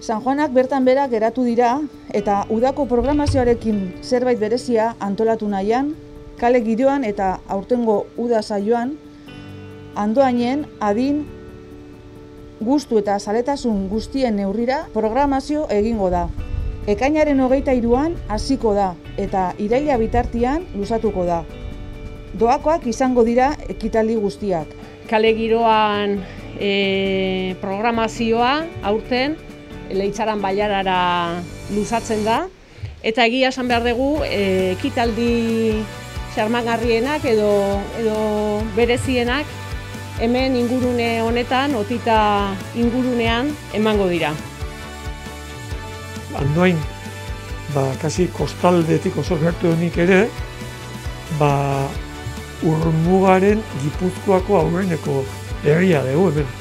San Juanak bertan bera geratu dira eta udako programazioarekin zerbait berezia antolatu nahian, kale giroan eta aurtengo uda saioan, Andoainen adin, gustu eta zaletasun guztien neurrira programazio egingo da. Ekainaren 23an hasiko da eta iraila bitartean luzatuko da. Doakoak izango dira ekitaldi guztiak. Kale giroan programazioa aurten Leitzaran bailarara luzatzen da eta egia esan behar dugu ekitaldi xarmagarrienak edo berezienak hemen ingurune honetan, Otita ingurunean emango dira. Andoain, kasi kostaldetik oso gertu denik ere, Urmugaren Gipuzkoako aurreneko herria dugu hemen.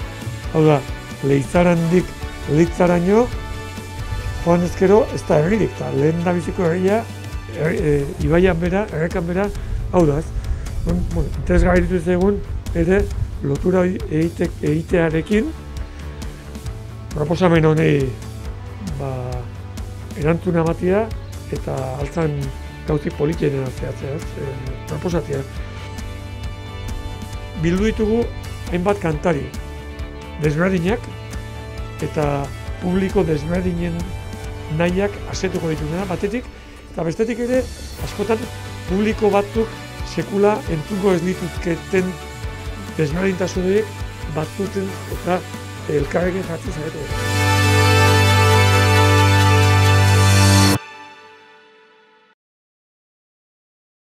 Hau da, Leitzarandik Leitzaraino, joan ezkero ez da herririk, eta lehen da biziko herria, ibaian bera, errekan bera, hau da ez. Interesgarri ditu egun ere lotura egitearekin, proposamen honei erantzuna ematea eta altzan gauzi politienen zehatzea, proposatzea. Bildu ditugu hainbat kantari desberdinak eta publiko desberdinen nahiak asetuko dituguna batetik, eta bestetik ere askotan publiko batzuk sekula entzungo ez dituzketen desberdintasunek batzuten eta elkarrekin jartzen zaretu.